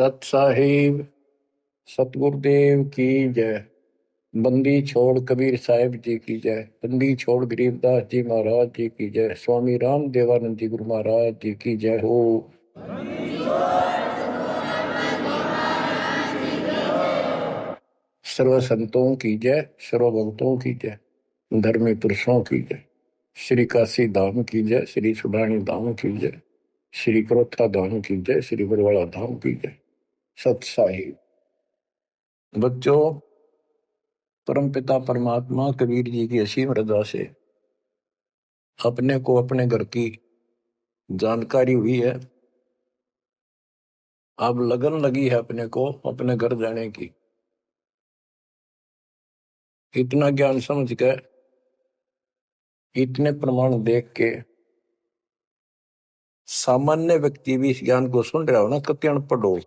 सत साहिब सतगुरुदेव की जय। बंदी छोड़ कबीर साहिब जी की जय। बंदी छोड़ गरीबदास जी महाराज जी की जय। स्वामी राम देवानंद जी गुरु महाराज जी की जय हो। सर्व संतों की जय, सर्व भक्तों की जय, धर्मी पुरुषों की जय। श्री काशी धाम की जय, श्री सुडानी धाम की जय, श्री क्रोथा धाम की जय, श्री बरवाड़ा धाम की जय। सत साहिब बच्चों, परमपिता परमात्मा कबीर जी की असीम रजा से अपने को अपने घर की जानकारी हुई है। अब लगन लगी है अपने को अपने घर जाने की। इतना ज्ञान समझ के, इतने प्रमाण देख के सामान्य व्यक्ति भी इस ज्ञान को सुन रहा हो ना, कति अनपढ़ हो,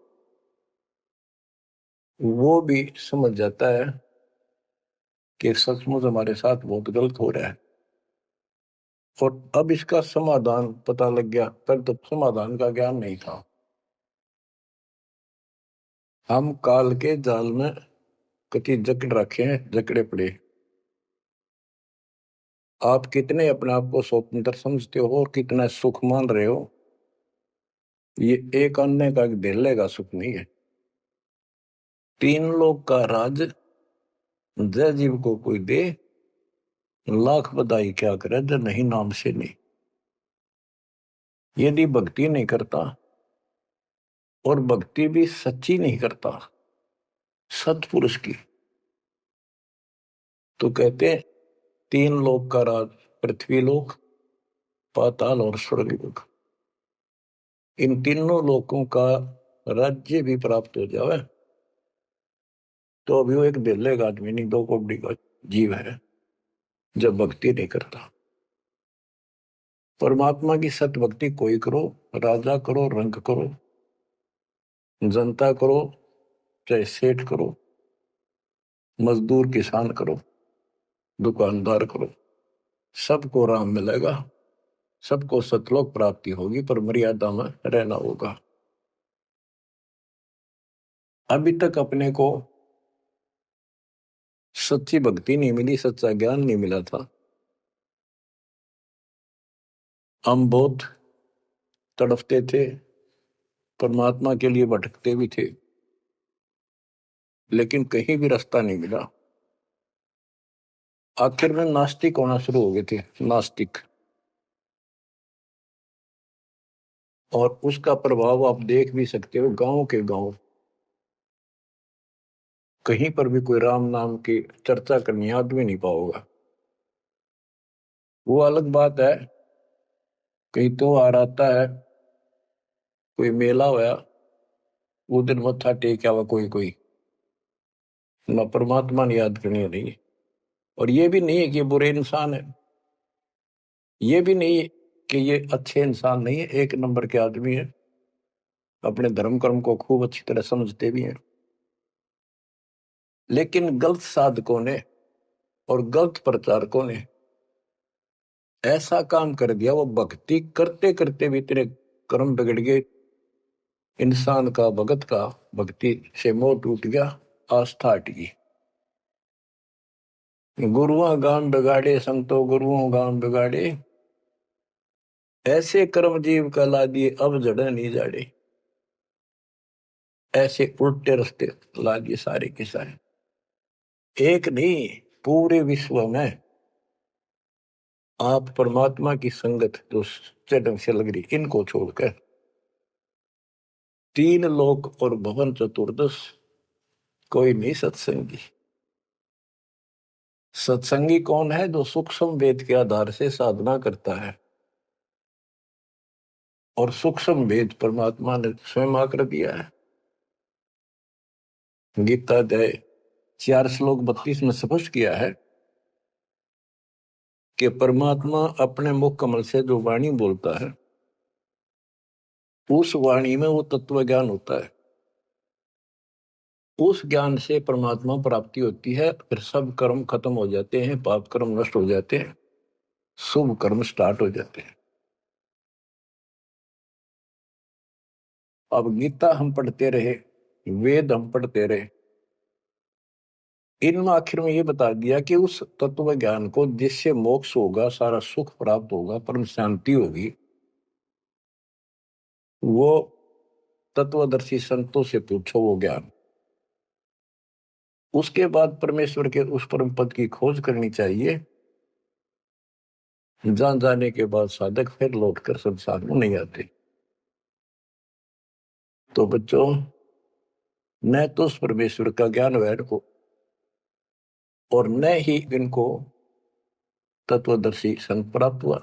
वो भी समझ जाता है कि सचमुच हमारे साथ बहुत गलत हो रहा है। और अब इसका समाधान पता लग गया। पर तो समाधान का ज्ञान नहीं था। हम काल के जाल में कति जकड़ रखे हैं, जकड़े पड़े। आप कितने अपने आप को स्वतंत्र समझते हो और कितना सुख मान रहे हो, ये एक अन्य का धेले का सुख नहीं है। तीन लोग का राज जय जीव को कोई दे, लाख बधाई क्या करे जब नहीं नाम से नहीं। यदि भक्ति नहीं करता, और भक्ति भी सच्ची नहीं करता सत्पुरुष की, तो कहते तीन लोक का राज, पृथ्वी लोक, पाताल और स्वर्ग लोक, इन तीनों लोकों का राज्य भी प्राप्त हो जाए तो अभी वो एक दिल्ले का आदमी नहीं, 2 करोड़ का जीव है जब भक्ति नहीं करता। परमात्मा की सत भक्ति कोई करो, राजा करो, रंग करो, जनता करो, चाहे सेठ करो, मजदूर किसान करो, दुकानदार करो, सबको राम मिलेगा, सबको सतलोक प्राप्ति होगी, पर मर्यादा में रहना होगा। अभी तक अपने को सच्ची भक्ति नहीं मिली, सच्चा ज्ञान नहीं मिला था। हम बहुत तड़फते थे, परमात्मा के लिए भटकते भी थे, लेकिन कहीं भी रास्ता नहीं मिला। आखिर में नास्तिक होना शुरू हो गए थे, नास्तिक। और उसका प्रभाव आप देख भी सकते हो, गांव के गांव कहीं पर भी कोई राम नाम की चर्चा करनी आदमी नहीं पाओगा। वो अलग बात है, कहीं तो आ रहता है, कोई मेला होया, वो दिन मत्था टेक आवा कोई कोई, ना परमात्मा ने याद करनी नहीं। और ये भी नहीं है कि ये बुरे इंसान है, ये भी नहीं है कि ये अच्छे इंसान नहीं है, एक नंबर के आदमी है, अपने धर्म कर्म को खूब अच्छी तरह समझते भी हैं। लेकिन गलत साधकों ने और गलत प्रचारकों ने ऐसा काम कर दिया, वो भक्ति करते करते भी तेरे कर्म बिगड़ गए। इंसान का, भगत का भक्ति से मोह टूट गया, आस्था हट गई। गुरुओं गांव बिगाड़े, संतो गुरुओं गांव बिगाड़े, ऐसे कर्म जीव का ला दिए अब जड़े नहीं जाड़े। ऐसे उल्टे रास्ते ला दिए सारे के सारे। एक नहीं, पूरे विश्व में आप परमात्मा की संगत जो सच्चे ढंग से लग रही, इनको छोड़कर तीन लोक और भवन चतुर्दश कोई नहीं सत्संगी। सत्संगी कौन है? जो सूक्ष्म वेद के आधार से साधना करता है। और सूक्ष्म वेद परमात्मा ने स्वयं आकर दिया है। गीता अध्याय 4 श्लोक 32 में स्पष्ट किया है कि परमात्मा अपने मुख कमल से जो वाणी बोलता है, उस वाणी में वो तत्व ज्ञान होता है। उस ज्ञान से परमात्मा प्राप्ति होती है, फिर सब कर्म खत्म हो जाते हैं, पाप कर्म नष्ट हो जाते हैं, शुभ कर्म स्टार्ट हो जाते हैं। अब गीता हम पढ़ते रहे, वेद हम पढ़ते रहे, इनमें आखिर में ये बता दिया कि उस तत्व ज्ञान को जिससे मोक्ष होगा, सारा सुख प्राप्त होगा, परम शांति होगी, वो तत्वदर्शी संतों से पूछो वो ज्ञान। उसके बाद परमेश्वर के उस परम पद की खोज करनी चाहिए। जान जाने के बाद साधक फिर लौटकर संसार में नहीं आते। तो बच्चों, न तो उस परमेश्वर का ज्ञान वैर को, और न ही इनको तत्वदर्शी संत प्राप्त हुआ।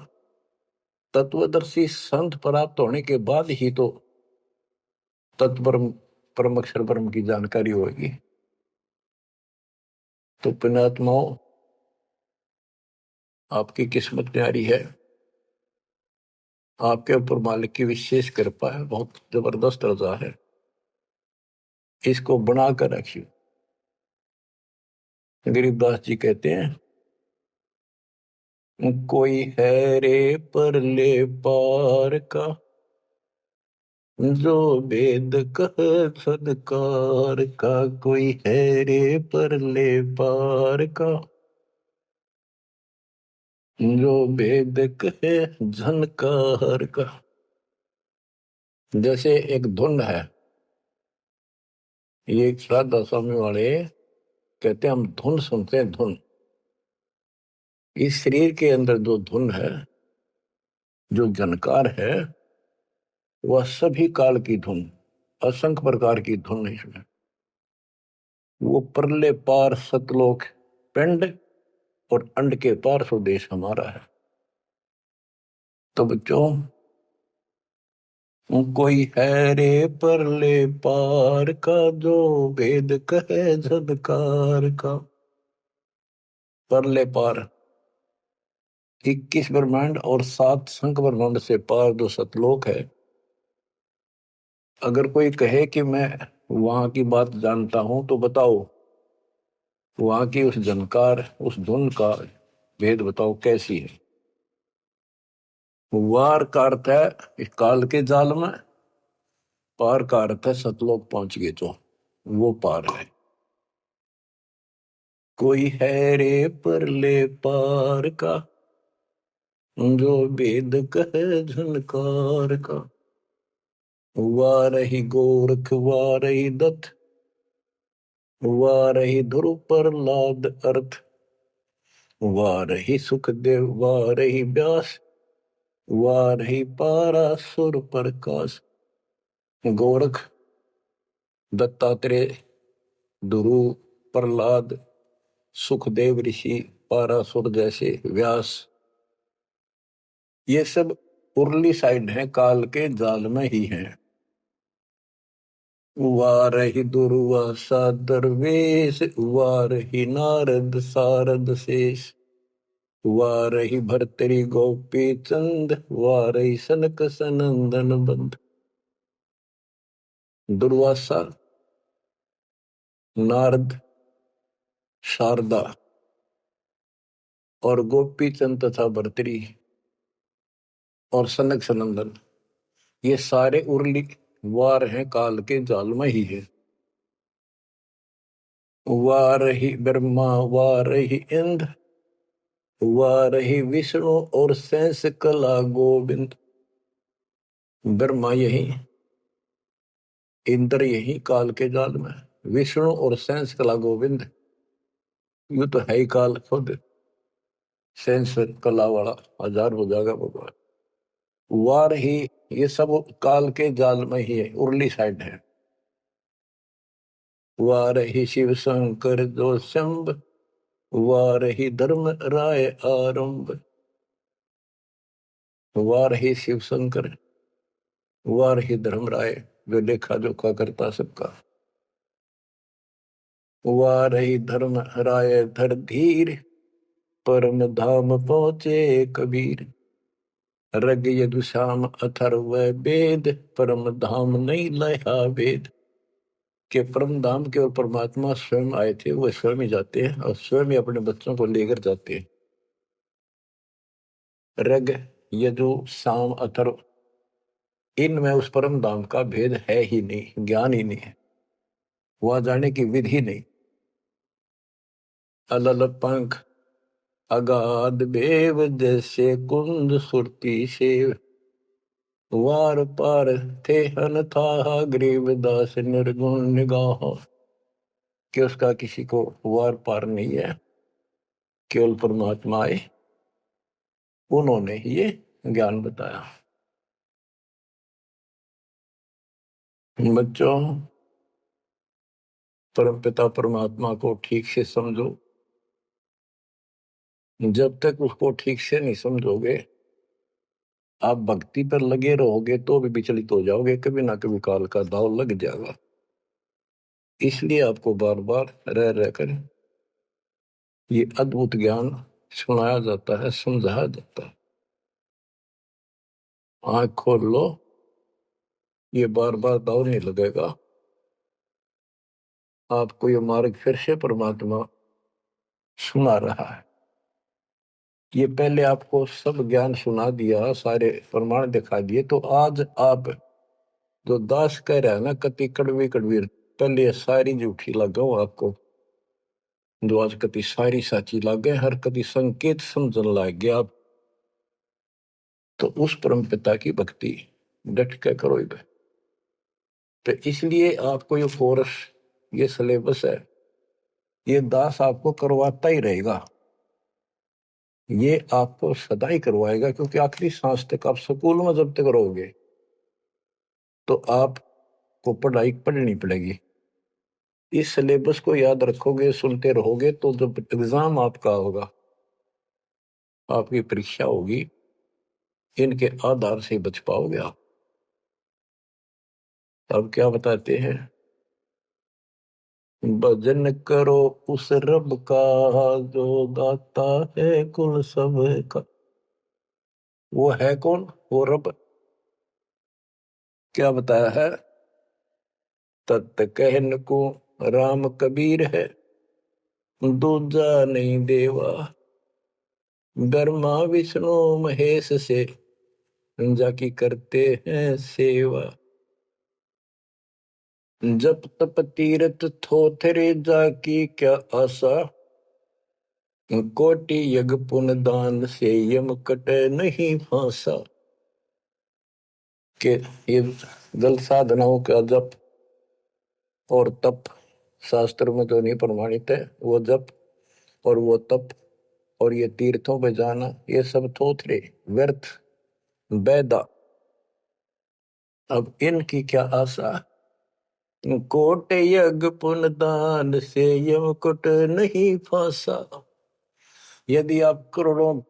तत्वदर्शी संत प्राप्त होने के बाद ही तो तत्परम परम अक्षर ब्रह्म की जानकारी होगी। तो पुण्यात्माओं, आपकी किस्मत प्यारी है, आपके ऊपर मालिक की विशेष कृपा है, बहुत जबरदस्त रजा है, इसको बनाकर रखिए। गरीबदास जी कहते हैं, कोई है रे परले पार का, जो वेद कह सदकार का। कोई है रे परले पार का, जो वेद कहे झनकार का। जैसे एक धुन है, ये एक श्राद्धा स्वामी वाले कहते हैं, हम धुन सुनते हैं, धुन। इस शरीर के अंदर जो धुन है, जो झनकार है, वह सभी काल की धुन, असंख्य प्रकार की धुन है इसमें। वो परले पार सतलोक पिंड और अंड के पार स्वदेश हमारा है। तो बच्चों, कोई है रे परले पार का, जो वेद कहे झनकार का। परले पार 21 ब्रह्मांड और 7 संख ब्रह्मांड से पार जो सतलोक है, अगर कोई कहे कि मैं वहां की बात जानता हूं, तो बताओ वहां की उस झनकार, उस धुन का भेद बताओ कैसी है। वार का अर्थ है इस काल के जाल में, पार का अर्थ है सतलोक पहुंच गए जो, वो पार है। कोई है रे परले पार का, जो वेद कहे झनकार का। वारही गोरख वारही दत्त, वारही ध्रुव प्रहलाद अर्थ। वारही सुखदेव वारही व्यास, वारही पारासुर प्रकाश। गोरख, दत्तात्रेय, ध्रुव, प्रहलाद, सुखदेव ऋषि, पारासुर जैसे, व्यास, ये सब उर्ली साइड है, काल के जाल में ही है। वारही दुर्वासा दरवेश, वारही नारद सारद शेष। वारही भर्तरी गोपी चंद, वारही सनक सनंदन बंद। दुर्वासा, नारद, शारदा और गोपी चंद तथा भर्तरी और सनक सनंदन, ये सारे उर्ली वार हैं, काल के जाल में ही है। वारही ब्रह्मा वारही इंद्र, वारही विष्णु और शेष कला गोविंद। ब्रह्मा यही, इंद्र यही काल के जाल में, विष्णु और शेष कला गोविंद, यू तो है ही काल खुद, शेष कला वाला हजार हो जाएगा भगवान। वार ही, ये सब काल के जाल में ही है, उर्ली साइड है। वार ही शिव शंकर जो शंभ, वार ही धर्म राय आरंभ। वार ही शिव शंकर, वार ही धर्म राय, जो लेखा जोखा करता सबका। वार ही धर्म राय धर धीर, परम धाम पहुंचे कबीर। रग यदुश्याम अथर्व वेद, परम धाम नहीं लया वेद। के परम धाम के और परमात्मा स्वयं आए थे, वो स्वयं ही जाते हैं और स्वयं ही अपने बच्चों को लेकर जाते हैं। रग, यजु, साम, अथर्व, इनमें उस परम धाम का भेद है ही नहीं, ज्ञान ही नहीं है, वहां जाने की विधि नहीं। अलल पंख अगाध बेव जैसे कुंद सुरती सेव, वार पार थे हन था गरीबदास निर्गुण निगाह। कि उसका किसी को वार पार नहीं है, केवल परमात्मा आए, उन्होंने ही ये ज्ञान बताया। बच्चों, परमपिता परमात्मा को ठीक से समझो। जब तक उसको ठीक से नहीं समझोगे, आप भक्ति पर लगे रहोगे तो भी विचलित हो जाओगे, कभी ना कभी काल का दाव लग जाएगा। इसलिए आपको बार बार रह रहकर ये अद्भुत ज्ञान सुनाया जाता है, समझाया जाता है। आंख खोल लो, ये बार बार दाव नहीं लगेगा। आपको ये मार्ग फिर से परमात्मा सुना रहा है। ये पहले आपको सब ज्ञान सुना दिया, सारे प्रमाण दिखा दिए, तो आज आप जो दास कह रहा है ना, कति कड़वी कड़वी, पहले ये सारी झूठी लगा आपको, जो आज कति सारी साची लागे, हर कति संकेत समझन लग गया आप। तो उस परम पिता की भक्ति डट के करो इधर। तो इसलिए आपको ये कोर्स, ये सिलेबस है, ये दास आपको करवाता ही रहेगा, ये आपको सदा ही करवाएगा, क्योंकि आखिरी सांस तक आप स्कूल में जब तक रहोगे तो आपको पढ़ाई पढ़नी पड़ेगी। इस सिलेबस को याद रखोगे, सुनते रहोगे, तो जब एग्जाम आपका होगा, आपकी परीक्षा होगी, इनके आधार से बच पाओगे आप। अब क्या बताते हैं, भजन करो उस रब का जो दाता है कुल सब का। वो है कौन? वो रब। क्या बताया है? तत् कहन को राम कबीर है, दूजा नहीं देवा, ब्रह्मा विष्णु महेश से जाकी करते हैं सेवा। जप तप तीरथ थोथरे जाकी क्या आशा, कोटि यज्ञ पुण्य दान से यम कटे नहीं फांसा। के ये जल साधनाओं का जप और तप शास्त्र में तो नहीं प्रमाणित है। वो जप और वो तप और ये तीर्थों पे जाना, ये सब थोथरे, व्यर्थ, बैदा। अब इनकी क्या आशा? कोट यज्ञ पुण्य दान से यम कुट नहीं फांसा। यदि आप करोड़ों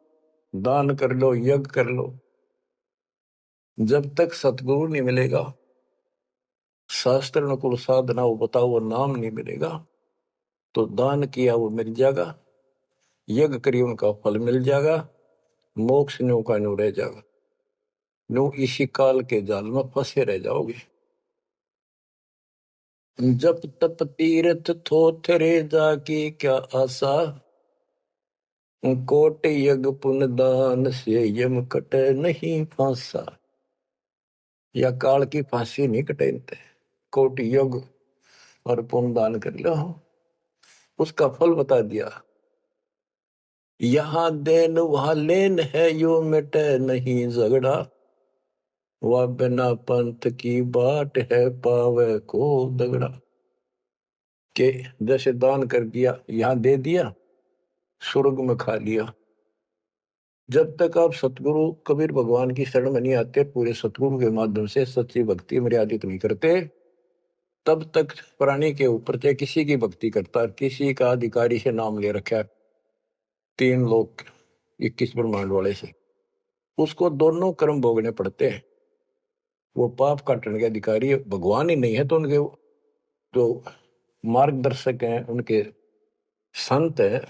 दान कर लो, यज्ञ कर लो, जब तक सतगुरु नहीं मिलेगा, शास्त्र अनुकूल साधना वो बताओ वो नाम नहीं मिलेगा, तो दान किया वो मिल जाएगा, यज्ञ करिए उनका फल मिल जाएगा, मोक्ष न्यू का न्यू रह जाएगा, न्यू इसी काल के जाल में फंसे रह जाओगे। जप तप तीर्थ थोथरे जाकी क्या आशा, कोट यज्ञ पुण्य दान से यम कटे नहीं फांसा। या काल की फांसी नहीं कटेनते, कोटि यज्ञ और पुण्य दान कर लो, उसका फल बता दिया। यहां देन वहां लेन है, यो मिटे नहीं झगड़ा, वह बिना पंथ की बाट है पावे को दगड़ा। के जैसे दान कर दिया, यहां दे दिया, स्वर्ग में खा लिया। जब तक आप सतगुरु कबीर भगवान की शरण में नहीं आते, पूरे सतगुरु के माध्यम से सच्ची भक्ति मर्यादित नहीं करते, तब तक प्राणी के ऊपर चाहे किसी की भक्ति करता, किसी का अधिकारी से नाम ले रखा है, 3 लोग 21 ब्रह्मांड वाले से, उसको दोनों कर्म भोगने पड़ते हैं। वो पाप काटने के अधिकारी भगवान ही नहीं है, तो उनके जो मार्गदर्शक हैं, उनके संत हैं,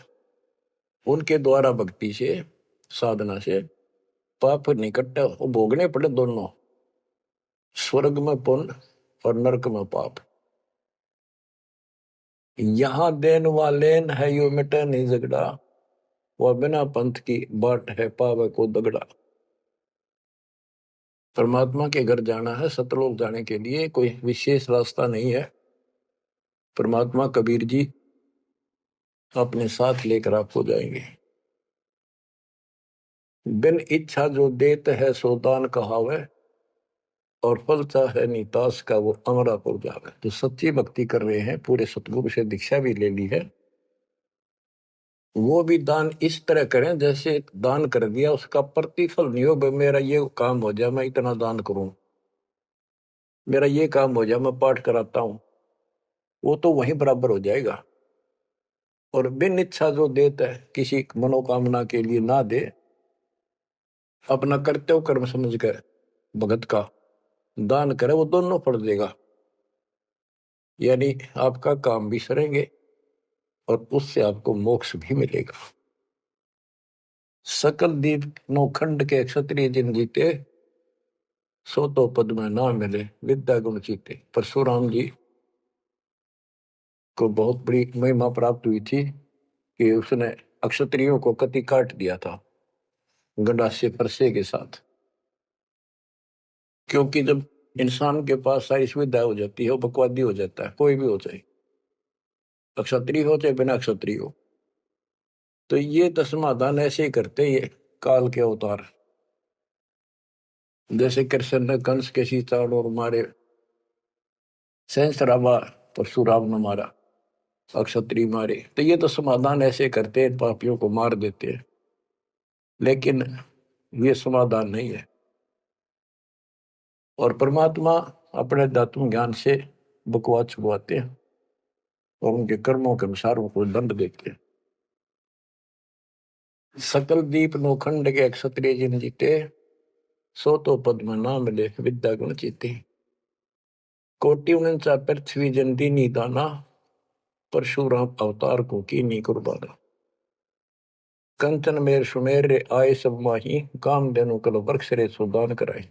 उनके द्वारा भक्ति से, साधना से पाप नहीं कटता, वो भोगने पड़े दोनों, स्वर्ग में पुण्य और नरक में पाप। यहां देन वालेन है, यो मिटे नहीं झगड़ा, वह बिना पंथ की बाट है पावे को दगड़ा। परमात्मा के घर जाना है, सतलोक जाने के लिए कोई विशेष रास्ता नहीं है। परमात्मा कबीर जी अपने साथ लेकर आपको जाएंगे। बिन इच्छा जो देत है सो दान कहावे, और फल चाहे नितास का वो अमरापुर जावे। तो सच्ची भक्ति कर रहे हैं, पूरे सतगुरु से दीक्षा भी ले ली है, वो भी दान इस तरह करें जैसे दान कर दिया उसका प्रतिफल नहीं हो। भाई मेरा ये काम हो जाए मैं इतना दान करूं, मेरा ये काम हो जाए मैं पाठ कराता हूं, वो तो वहीं बराबर हो जाएगा। और बिन इच्छा जो देता है किसी मनोकामना के लिए ना दे, अपना कर्तव्य कर्म समझ कर भगत का दान करे, वो दोनों फल देगा। यानी आपका काम भी सरेंगे और उससे आपको मोक्ष भी मिलेगा। सकल दीप नौखंड के क्षत्रिय जिन जीते, सो तो पद में ना मिले विद्या गुण जीते। परशुराम जी को बहुत बड़ी महिमा प्राप्त हुई थी कि उसने अक्षत्रियों को कति काट दिया था गंडासे फरसे के साथ। क्योंकि जब इंसान के पास सारी सुविधा हो जाती है वो बकवादी हो जाता है, कोई भी हो जाए, अक्षत्रिय हो चाहे बिना अक्षत्रिय हो। तो ये तो समाधान ऐसे ही करते ये काल के अवतार। जैसे कृष्ण ने कंस के सीताड़ और मारे, सहस्राबा परशुराम ने मारा, अक्षत्रिय मारे। तो ये तो समाधान ऐसे करते हैं, पापियों को मार देते हैं। लेकिन ये समाधान नहीं है। और परमात्मा अपने दातुन ज्ञान से बकवाद छुपवाते हैं और उनके कर्मों के अनुसार उनको दंड देते हैं। सकल दीप नौखंड के क्षत्रिय जिन जीते, सो तो पद में ना मिले विद्या गुण जीते। कोटि उनचा पृथ्वी जन दीनी दाना, परशुराम अवतार को कीनी कुर्बाना। कंचन मेर सुमेर रे आए सब माही, काम देनु कल वृक्ष रे सुदान कराए।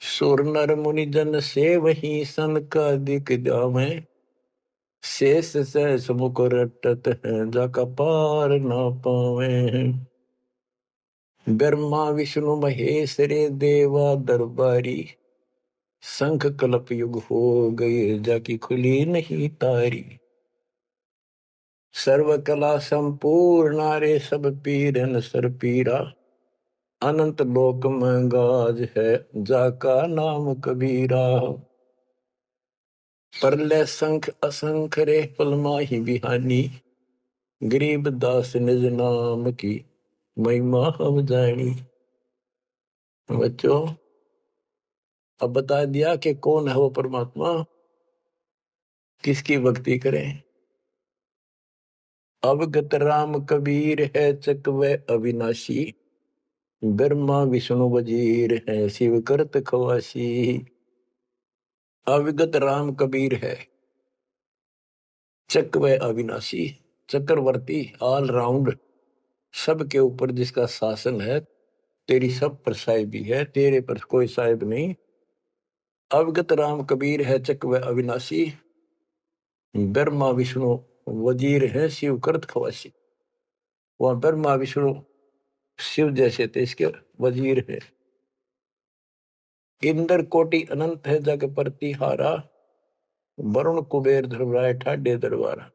सुर नर मुनि जन से वही सन का दिख जावे, शेष सहस मुख रटत है जाका पार ना पावे। ब्रह्मा विष्णु महेश रे देवा दरबारी, शंख कल्प युग हो गए जाकी खुली नहीं तारी। सर्व कला संपूर्ण रे सब पीरन सर पीरा, अनंत लोक में गाज है जाका नाम कबीरा। परले संख असंख रे पलमाही बिहानी, गरीब दास निज नाम की महिमा हम जानी। बच्चों अब बता दिया कि कौन है वो परमात्मा, किसकी भक्ति करें। अवगत राम कबीर है चकवे अविनाशी, ब्रह्मा विष्णु वजीर है शिव करत खवासी। अविगत राम कबीर है, चकवे अविनाशी चक्रवर्ती, ऑल राउंड, सबके ऊपर जिसका शासन है, तेरी सब पर साहिबी है, तेरे पर कोई साहिब नहीं। अवगत राम कबीर है चकवे अविनाशी, ब्रह्मा विष्णु वजीर है शिव करत खवासी। वह ब्रह्मा विष्णु शिव जैसे थे, इसके वजीर है। इंद्र कोटि अनंत है जग प्रतिहारा, वरुण कुबेर धर्मराय ठाडे दरबारा।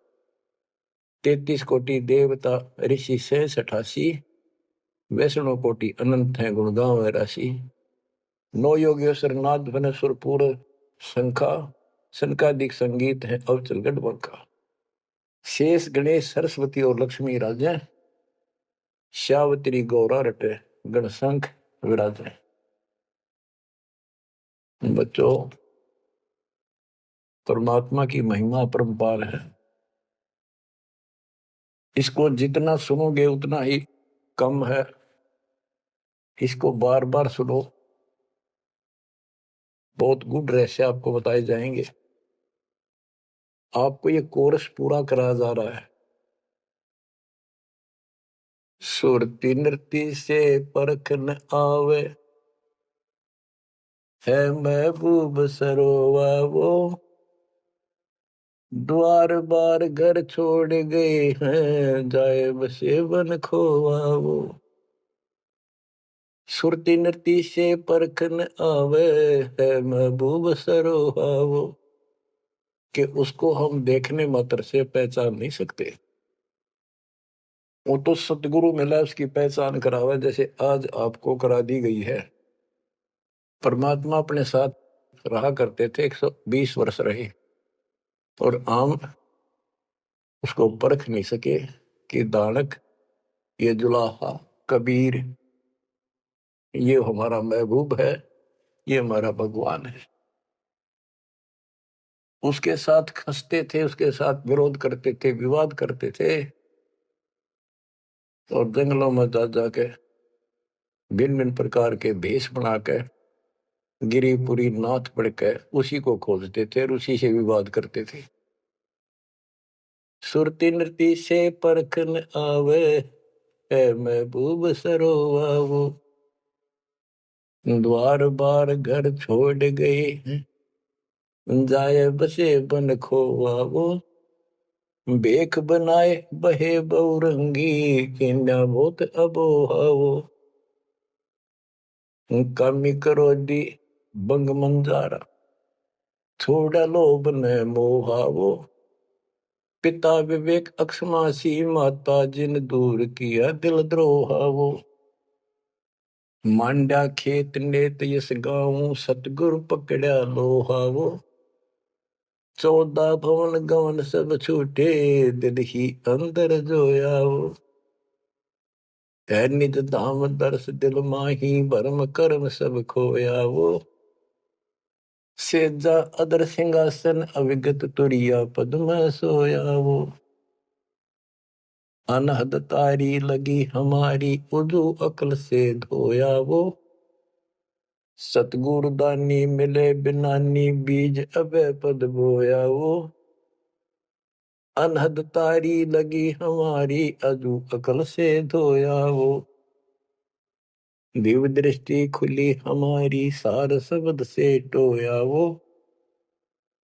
33 कोटि देवता ऋषि से 88, वैष्णव कोटि अनंत है गुण गाँव राशि। नौ योगेश्वर नाद बन सुरपुर शंखा, शंकादिक संगीत है अवचल गढ़बंका। शेष गणेश सरस्वती और लक्ष्मी राजा, श्यावत्री गौरा रटे गणशंख विराजे। बच्चों परमात्मा की महिमा परम्पार है, इसको जितना सुनोगे उतना ही कम है। इसको बार बार सुनो, बहुत गुड रहस्य आपको बताए जाएंगे। आपको ये कोर्स पूरा कराया जा रहा है। सुरती नृत्य से परख न आवे, है महबूब सरोवा वो, द्वार बार घर छोड़ गए हैं जाए बसे बन खोवा वो। सुरती नृत्य से परखन आवे है महबूब सरोहावो, कि उसको हम देखने मात्र से पहचान नहीं सकते। वो तो सतगुरु मिला उसकी पहचान करावे, जैसे आज आपको करा दी गई है। परमात्मा अपने साथ रहा करते थे, 120 वर्ष रहे, और आम उसको परख नहीं सके कि दानक, ये जुलाहा, कबीर, ये हमारा महबूब है, ये हमारा भगवान है। उसके साथ खसते थे, उसके साथ विरोध करते थे, विवाद करते थे, और जंगलों में जा जाके भिन्न भिन्न प्रकार के भेष बनाकर गिरिपुरी नाथ पढ़कर उसी को खोजते थे और उसी से विवाद करते थे। सुरती नृत्य से परखन आवे है महबूब सरोवावो, द्वार बार घर छोड़ गए जाए बसे बन खोवावो, बेख बनाए बहे बहुरंगी किन्या बहुत अबोहावो, कामी करो दी बंग मंजारा थोड़ा लोभ न मोहावो, पिता विवेक अक्षमासी माता जिन दूर किया दिल द्रोहावो, मांडा खेत नेत यस गाऊं सतगुरु पकड़ा लोहावो, 14 भवन गवन सब छूटे दिल ही अंदर जोयावो, है निज धाम दर्श दिल माही भरम कर्म सब खोयावो, सेजा अदर सिंहासन अविगत तुरिया पद्म सोयावो, अनहद तारी लगी हमारी उजू अकल से धोयावो, सतगुरु दानी मिले बिनानी बीज अभय पद बोयावो, अनहद तारी लगी हमारी अजू अकल से धोयावो, दिव्य दृष्टि खुली हमारी सार शब्द से टोयावो,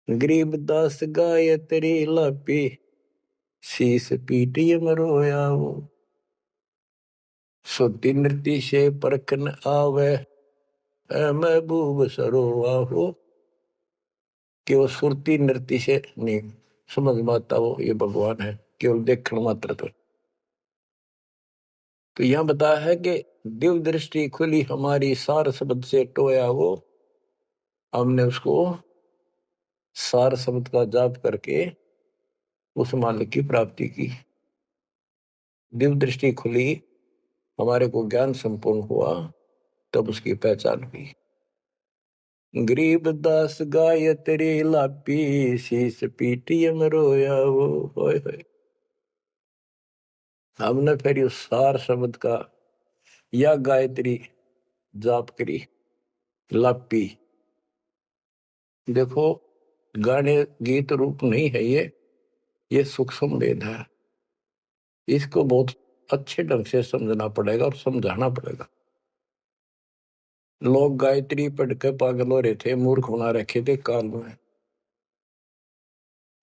गरीब दास गायत्री लापी शीस पीटी मरोयावो, सुरती नृत्य से परखन आवे महबूब सरोवाहो, कि वो सुरती नृत्य से नहीं समझ में आता वो ये भगवान है, केवल देखण मात्र। तो यहां बताया है कि दिव्य दृष्टि खुली हमारी सार शब्द से टोया वो, हमने उसको सार शब्द का जाप करके उस मालिक की प्राप्ति की। दिव्य दृष्टि खुली, हमारे को ज्ञान संपूर्ण हुआ, तब उसकी पहचान हुई। गरीब दास गायत्री लापी शीस पीटियम रोया वो, होय होय। हमने फिर उस सार शब्द का या गायत्री जाप करी, लापी। देखो, गाने गीत रूप नहीं है ये सूक्ष्म वेद है, इसको बहुत अच्छे ढंग से समझना पड़ेगा और समझाना पड़ेगा। लोग गायत्री पढ़ के पागल हो रहे थे, मूर्ख बना रखे थे काल में।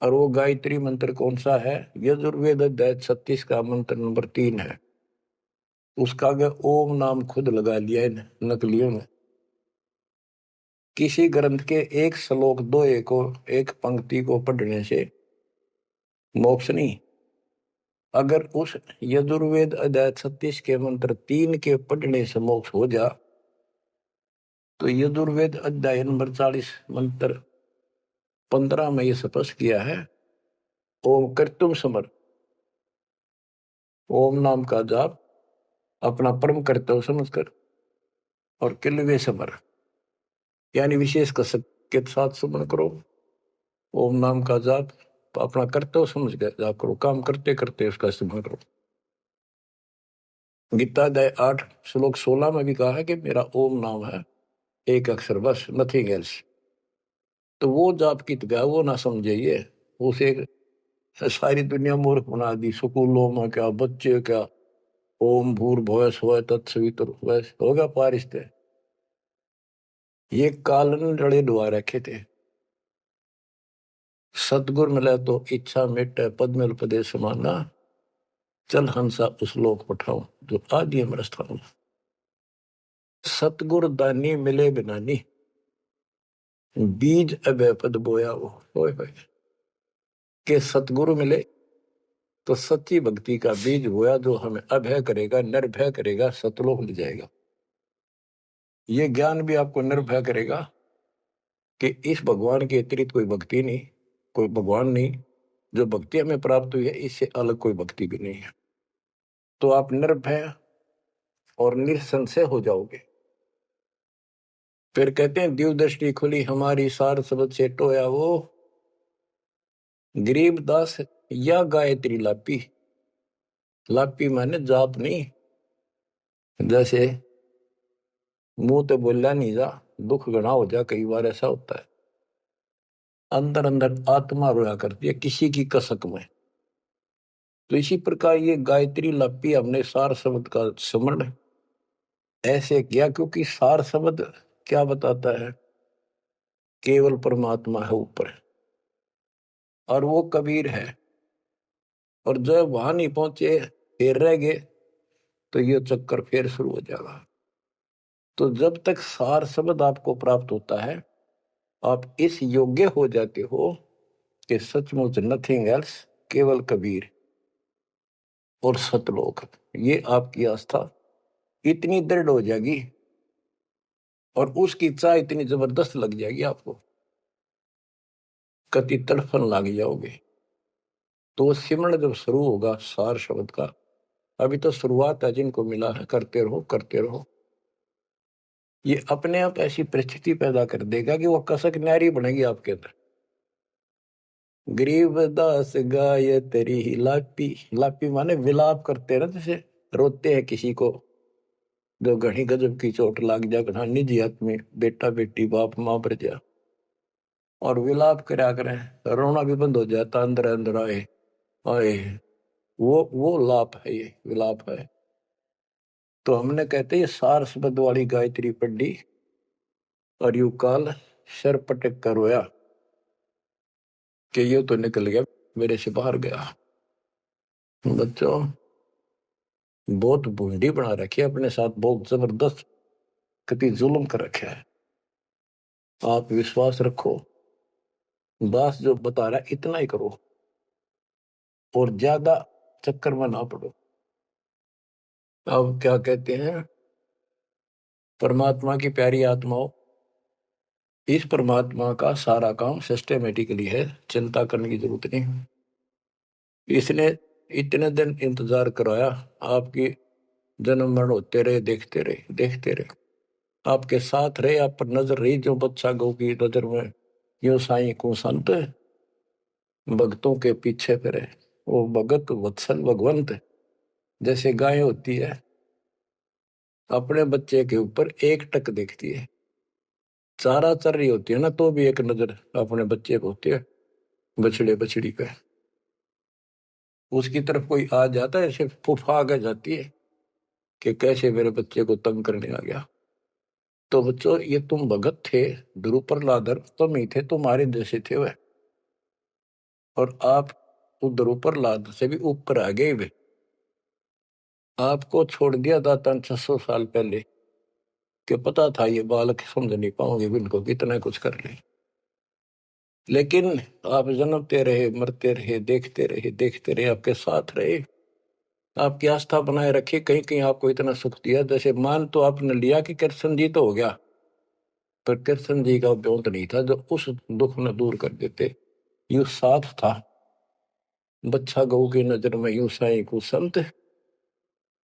और वो गायत्री मंत्र कौन सा है? यजुर्वेद अध्याय 36 का मंत्र नंबर 3 है। उसका आगे ओम नाम खुद लगा लिया है नकलियों ने। किसी ग्रंथ के एक श्लोक दोहे को, एक पंक्ति को पढ़ने से मोक्ष नहीं। अगर उस यजुर्वेद अध्याय 36 के मंत्र 3 के पढ़ने से मोक्ष हो जा, तो यजुर्वेद अध्याय नंबर 40 मंत्र 15 में यह स्पष्ट किया है, ओम कर्तुम समर। ओम नाम का जाप अपना परम कर्तव्य समझकर और किलवे समर यानी विशेष कसक के साथ सुमन करो। ओम नाम का जाप अपना कर्तव्य समझ कर जाप करो, काम करते करते उसका सुमन करो। गीता अध्याय 8 श्लोक 16 में भी कहा है कि मेरा ओम नाम है, एक अक्षर बस, नथिंग एल्स। तो वो जाप की गया वो ना समझिए, उसे सारी दुनिया मूर्ख बना दी। स्कूलों में क्या, बच्चे क्या, ओम भूर्भुवः स्वः तत्सवितुर्वरेण्यं होगा पारिस्ते, ये कालन रड़े डुआ रखे थे। सतगुर मिला तो इच्छा मिटे पद में उपदेश माना, चल हंसा उस लोक पठाऊं जो आदि अमर स्थान। सतगुर दानी मिले बिनानी, बीज अभय पद बोया वो। होय होय के सतगुरु मिले तो सच्ची भक्ति का बीज बोया, जो हमें अभय करेगा, निर्भय करेगा, सतलोक ले जाएगा। ये ज्ञान भी आपको निर्भय करेगा कि इस भगवान के अतिरिक्त कोई भक्ति नहीं, कोई भगवान नहीं। जो भक्ति हमें प्राप्त हुई है, इससे अलग कोई भक्ति भी नहीं है। तो आप निर्भय और निसंशय हो जाओगे। फिर कहते हैं दिव्य दृष्टि खुली हमारी, सार शब्द से टोया वो। गरीबदास या गायत्री लापी, लापी माने जाप नहीं। जैसे मुंह तो बोला नहीं जा, दुख गणा हो जा, कई बार ऐसा होता है। अंदर अंदर आत्मा रोया करती है किसी की कसक में। तो इसी प्रकार ये गायत्री लापी हमने सार शब्द का स्मरण ऐसे किया, क्योंकि सार शब्द क्या बताता है? केवल परमात्मा है ऊपर, और वो कबीर है। और जब वहां नहीं पहुंचे, फिर रह गए, तो ये चक्कर फिर शुरू हो जाएगा। तो जब तक सार शब्द आपको प्राप्त होता है, आप इस योग्य हो जाते हो कि सचमुच नथिंग एल्स, केवल कबीर और सतलोक। ये आपकी आस्था इतनी दृढ़ हो जाएगी और उसकी चाह इतनी जबरदस्त लग जाएगी आपको, कति तड़फन लग जाओगे। तो वो सिमरण जब शुरू होगा सार शब्द का, अभी तो शुरुआत है, जिनको मिला है करते रहो करते रहो। ये अपने आप ऐसी परिस्थिति पैदा कर देगा कि वो कसक न्यारी बनेगी आपके अंदर। गरीबदास गाय तेरी लापी, लापी माने विलाप करते ना, जैसे रोते हैं किसी को जो घनी गजब की चोट लाग जा, घना निजी आदमी, बेटा बेटी बाप मां पर जा, और विलाप करा करें, रोना भी बंद हो जाता, अंदर अंदर आए आए। वो लाप है, ये विलाप है। तो हमने कहते ये सार शब्द वाली गायत्री पढ़ी और यू काल सर पटक कर रोया कि ये तो निकल गया, मेरे से बाहर गया। बच्चों बहुत बूंदी बना रखी है अपने साथ, बहुत जबरदस्त कति जुल्म कर रखा है। आप विश्वास रखो, दास जो बता रहा है इतना ही करो और ज्यादा चक्कर में ना पड़ो। अब क्या कहते हैं, परमात्मा की प्यारी आत्माओं, इस परमात्मा का सारा काम सिस्टमेटिकली है, चिंता करने की जरूरत नहीं। इसने इतने दिन इंतजार कराया, आपकी जन्म मरण होते रहे, देखते रहे देखते रहे, आपके साथ रहे, आप पर नजर रही, जो बच्चा गौ की नजर में यो साई को संत भक्तों के पीछे फिरे। वो भगत वत्सल भगवंत, जैसे गाय होती है अपने बच्चे के ऊपर एक टक देखती है, चारा चर रही होती है ना, तो भी एक नजर अपने बच्चे को होती है, बछड़े बछड़ी पे। उसकी तरफ कोई आ जाता है, ऐसे फुफा आ जाती है कि कैसे मेरे बच्चे को तंग करने आ गया। तो बच्चों ये तुम भगत थे, ध्रुव प्रहलादर तुम ही थे, तुम्हारे जैसे थे वह, और आप उस ध्रुव प्रहलाद से भी ऊपर आ गए वे। आपको छोड़ दिया था 600 साल पहले, कि पता था ये बालक समझ नहीं पाओगे, इनको कितना कुछ कर ले। लेकिन आप जन्मते रहे, मरते रहे, देखते रहे, आपके साथ रहे, आपकी आस्था बनाए रखी, कहीं कहीं आपको इतना सुख दिया। जैसे मान तो आपने लिया कि कृष्ण जी तो हो गया, पर कृष्ण जी का ब्योंत नहीं था जो उस दुख न दूर कर देते। यू साथ था, बच्चा गऊ की नजर में यू साई को संत,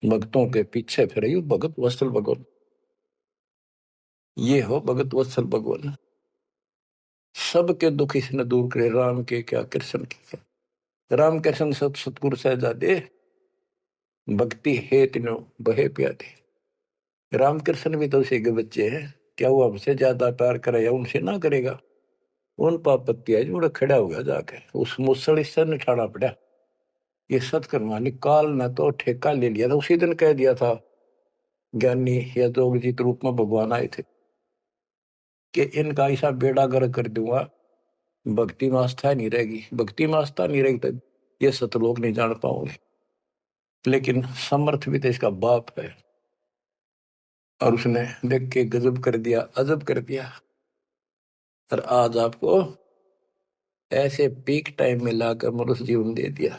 भक्तों के पीछे फिर यू भगत वत्सल भगवान। ये हो भगत वत्सल भगवान, सबके दुख इसने दूर करे, राम के क्या कृष्ण के क्या। राम कृष्ण सत सतगुरु सहजादे, भक्ति है तीनों बहे प्यादे। रामकृष्ण भी तो उसी के बच्चे हैं, क्या वो हमसे ज्यादा प्यार करेगा उनसे ना करेगा? उन पापत्ती है जो खड़ा हो गया जाके, उस मुसल से निठाना पड़ा। ये सतकर्मा काल ने तो ठेका ले लिया था, उसी दिन कह दिया था ज्ञानी या जोगजीत रूप में भगवान आए थे कि इनका ऐसा बेड़ा गर्क कर दूंगा, भक्ति में आस्था नहीं रहेगी, भक्ति में आस्था नहीं रहेगी तो ये सतलोक नहीं जान पाओगे। लेकिन समर्थ भी तो इसका बाप है, और उसने देख के गजब कर दिया, अजब कर दिया। और आज आपको ऐसे पीक टाइम में लाकर मनुष्य जीवन दे दिया।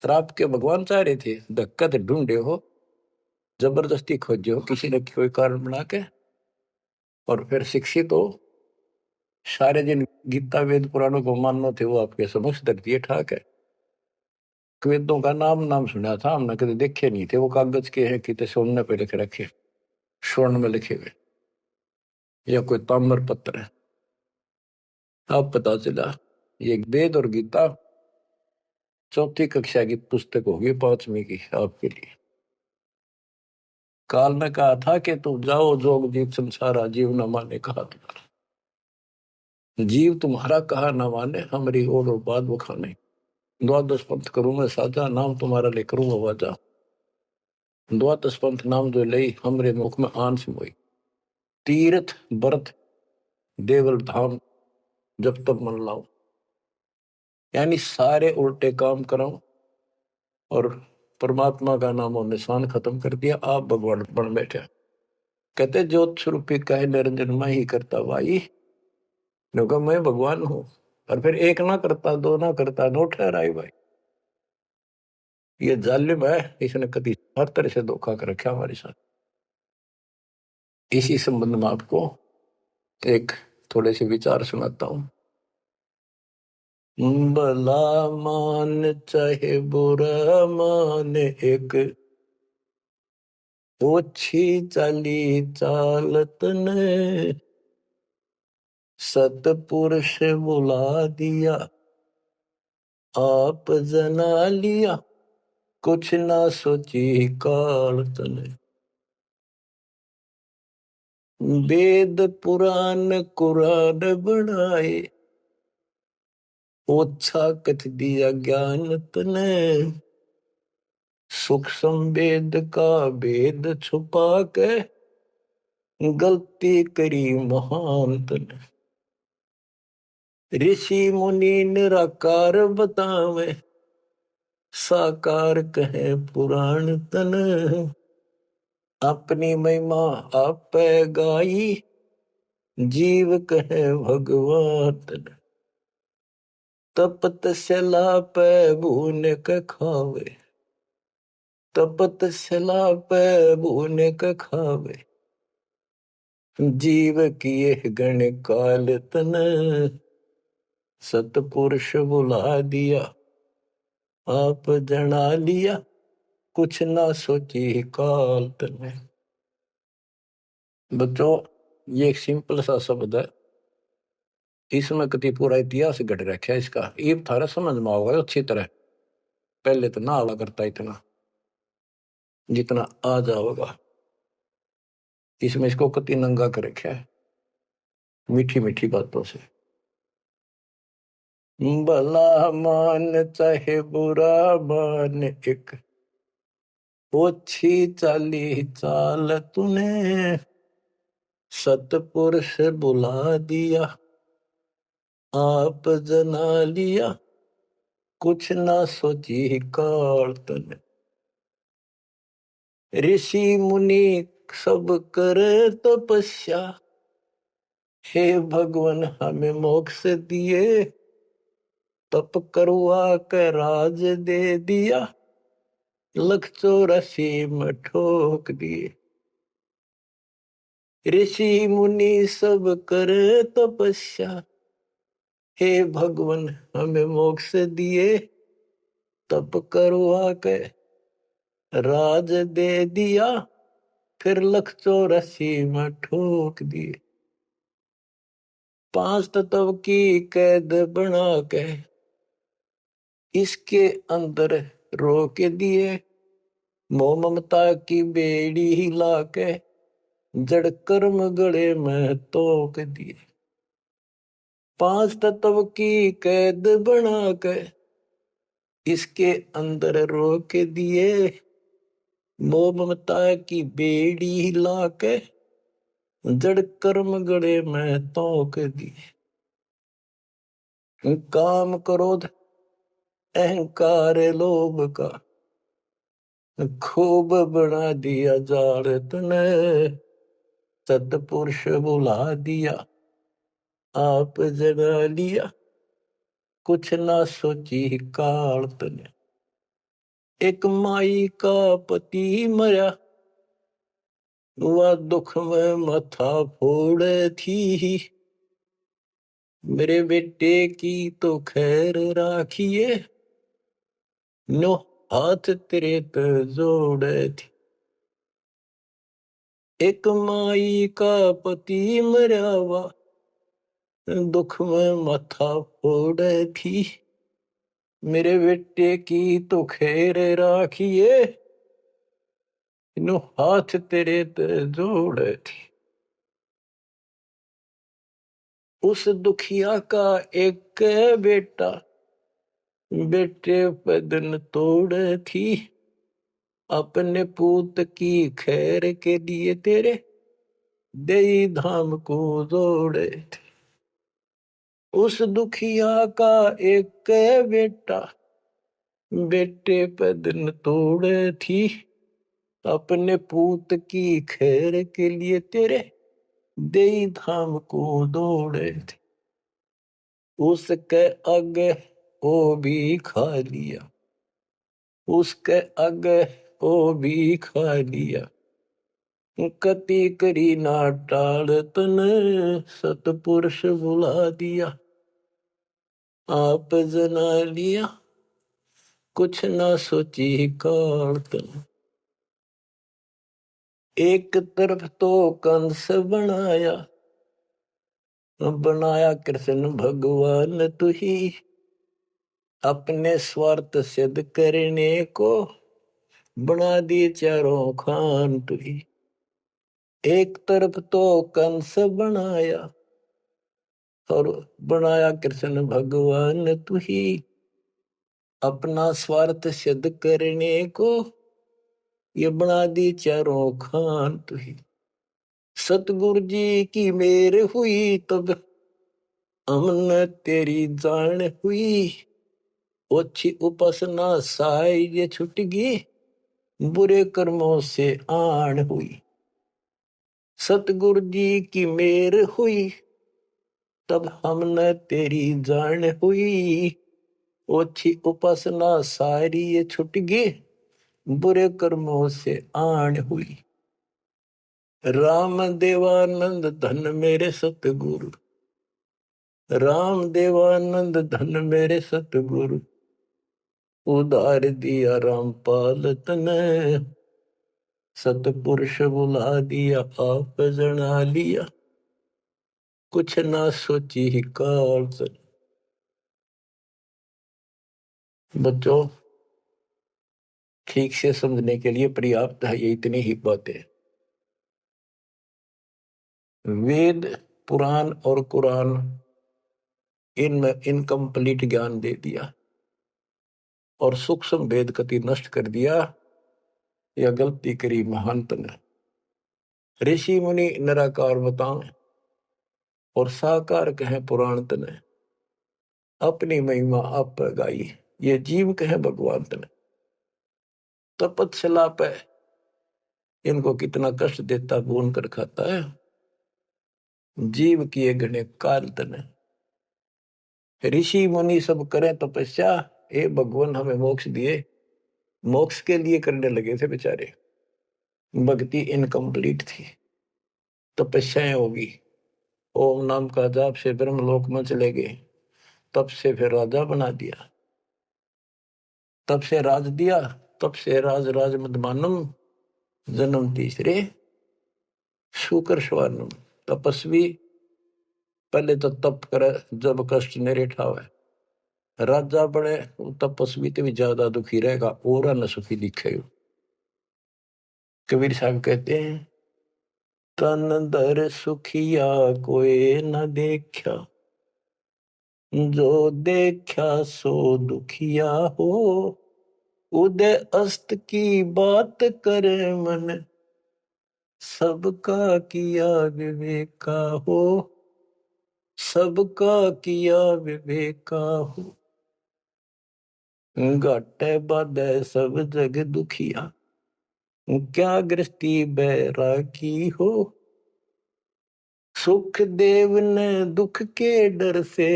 और आपके भगवान चाह रहे थे धक्का तो ढूंढे हो, जबरदस्ती खोजे हो किसी न कोई कारण बना के, और फिर शिक्षित हो, सारे दिन गीता वेद पुराणों को मानना थे, वो आपके समक्ष धर दिए ठाक है। वेदों का नाम नाम सुना था हमने, कभी देखे नहीं थे। वो कागज के हैं कि सोने पे लिख रखे, स्वर्ण में लिखे हुए, या कोई ताम्र पत्र है। अब पता चला ये वेद और गीता चौथी कक्षा की पुस्तक होगी, 5वीं की आपके लिए। काल ने कहा था कि तुम जाओ जोग जीव संसारा, जीव न माने कहा तुम्हारा। जीव तुम्हारा कहा न माने, हमारी ओर बात बखाने। द्वादश पंथ करूं मैं साजा, नाम तुम्हारा ले करूं आवाजा। द्वादश पंथ नाम जो लई, हमरे मुख में आन से मोई। तीर्थ व्रत देवल धाम, जब तक मन लाओ। यानी सारे उल्टे काम कराऊं और परमात्मा का नाम और निशान खत्म कर दिया, आप भगवान बन बैठे। कहते ज्योत स्वरूपी कहे निरंजन मैं ही करता भाई, क्योंकि मैं भगवान हूं। और फिर एक ना करता, दो ना करता, नो ठहराई भाई। ये जालिम है, इसने कभी हर तरह से धोखा कर रखा हमारे साथ। इसी संबंध में आपको एक थोड़े से विचार सुनाता हूं। भला मान चाहे बुरा मान, एक ओछी चाली चालत ने सतपुरुष बुला दिया, आप जना लिया, कुछ ना सोची काल तने। वेद पुराण कुरान बनाए, ओछा कथ दिया ज्ञान तने। सूक्ष्म वेद का भेद छुपा के, गलती करी महान तने। ऋषि मुनि निराकार बतावे, साकार कहे पुराण तन। अपनी महिमा आप गाई, जीव कहे भगवान तन। तपत सला पे भून के खावे, तपत सला पे भून के खावे। जीव किए गण काल तन, सतपुरुष बुला दिया, आप जना लिया, कुछ ना सोची काल तने। बच्चों, ये एक सिंपल सा शब्द है, इसमें कति पूरा इतिहास घट रखा है इसका। ये थारा समझ में आओगे अच्छी तरह। पहले तो ना आवा करता इतना जितना आ जाओगा। इसमें इसको कति नंगा कर रखा है मीठी मीठी बातों से। भला मान चाहे बुरा मान, एक ओछी चाली चाल तूने। सतपुरुष बुला दिया, आप जना लिया, कुछ ना सोची काल तने। ऋषि मुनि सब करे तपस्या, हे भगवान हमें मोक्ष दिए। तप करवा के राज दे दिया, 184 में ठोक दिए। ऋषि मुनि सब करे तपस्या, हे भगवान हमें मोक्ष दिए। तप करवा के राज दे दिया, फिर 184 में ठोक दिए। 5 तत्व की कैद बना के इसके अंदर रोक दिए। मोह ममता की बेड़ी हिला के जड़ कर्म गले में तोक दिए। 5 तत्व की कैद बना के इसके अंदर रोक दिए। मोह ममता की बेड़ी हिला के जड़ कर्म गले में तोक दिए। काम क्रोध अहंकार लोभ का खूब बना दिया जाड़ तने, सतपुरुष बुला दिया, आप जगा लिया, कुछ ना सोची काल तने। एक माई का पति मरा, वह दुख में माथा फोड़ थी, मेरे बेटे की तो खैर राखिए, नो हाथ तेरे पे जोड़े थी। एक माई का पति मरा, वह दुख में माथा फोड़ थी, मेरे बेटे की तो खैर राखिए, नो हाथ तेरे पे जोड़े थी। उस दुखिया का एक बेटा, बेटे पे दिन तोड़ थी, अपने पूत की खैर के लिए तेरे दे धाम को जोड़े थे। उस दुखिया का एक बेटा, बेटे पे दिन तोड़ थी, अपने पूत की खैर के लिए तेरे दे धाम को दौड़े थे। उसके आगे वो भी खा लिया, उसके आगे वो भी खा लिया, कति करी ना टाल तने, सतपुरुष बुला दिया, आप जना लिया, कुछ ना सोची काल तने। एक तरफ तो कंस बनाया, बनाया कृष्ण भगवान तू ही, अपने स्वार्थ सिद्ध करने को बना दिए चारों खान तू ही। एक तरफ तो कंस बनाया, और बनाया कृष्ण भगवान तू ही, अपना स्वार्थ सिद्ध करने को ये बना दी चारों खान तू ही। सतगुरु जी की मेर हुई तब हमने तेरी जान हुई, ओछी उपासना साई ये छुट गई, बुरे कर्मों से आन हुई। सतगुरु जी की मेर हुई तब हमने तेरी जान हुई, ओछी उपासना सारी ये छुट गई, बुरे कर्मों से आन हुई। राम देवानंद धन मेरे सतगुरु, राम देवानंद धन मेरे सतगुरु, उधार दिया रामपाल तने, सतपुरुष बुला दिया, आप जना लिया, कुछ ना सोची ही काल तने। बच्चों, ठीक से समझने के लिए पर्याप्त है ये इतनी ही बातें। वेद, पुराण और कुरान, इनमें इनकम्प्लीट ज्ञान दे दिया और सूक्ष्म भेद कति नष्ट कर दिया, यह गलती करी महंत ने। ऋषि मुनि निराकार बताएं और साकार कहें पुराण तने, अपनी महिमा आप गाई, ये जीव कहे भगवान तने। तपस्या पे इनको कितना कष्ट देता, भून कर खाता है, जीव किए गणे काल तने। ऋषि मुनि सब करें तपस्या, हे भगवान हमें मोक्ष दिए, मोक्ष के लिए करने लगे थे बेचारे, भक्ति इनकम्प्लीट थी, तपस्याएं होगी, ओम नाम का जाप से ब्रह्मलोक में चले गए, तब से फिर राजा बना दिया, तब से राज दिया, तब से राज राज मदमानम, जन्म तीसरे शुकर स्वानम। तपस्वी पहले तो तप करे जब कष्ट नहीं ठावे, राजा बने तपस्वी तो भी ज्यादा दुखी रहेगा और न सुखी दिखेगा। कबीर साहब कहते हैं, तन दर सुखिया कोई न देखा, जो देखा सो दुखिया हो, उदय अस्त की बात करे मन, सबका किया विवेका हो, सबका किया विवेका हो। घाटे बाधे सब जग दुखिया, क्या गृहस्थी बैरागी हो, सुख देव ने दुख के डर से,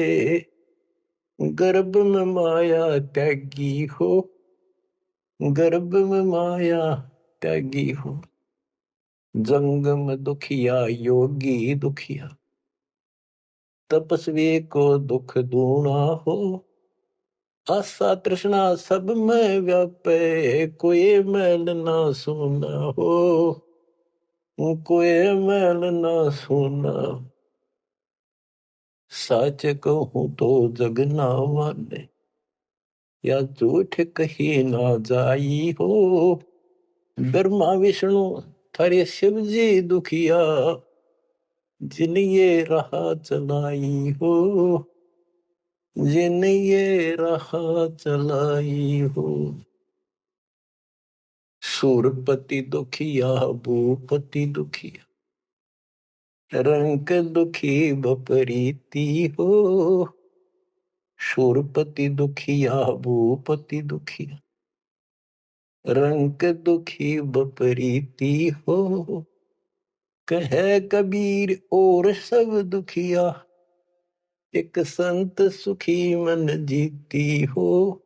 गर्भ में माया त्यागी हो, गर्भ में माया त्यागी हो। जंगम दुखिया योगी दुखिया, तपस्वी को दुख दूना हो। आशा तृष्णा सब में व्यापे, कोई मैल ना सुना हो, कोई मैल ना सुना। सच कहूं तो जग ना माने, या झूठ कही ना जाई हो। ब्रह्मा विष्णु थारे शिव जी दुखिया, जिन ये राह चलाई हो, जिन ये राह चलाई हो। सूरपति दुखिया भूपति दुखिया, रंक दुखी बपरीती हो। सूरपति दुखिया भूपति दुखिया, रंक दुखी बपरीती हो। कहे कबीर और सब दुखिया, एक संत सुखी मन जीती हो।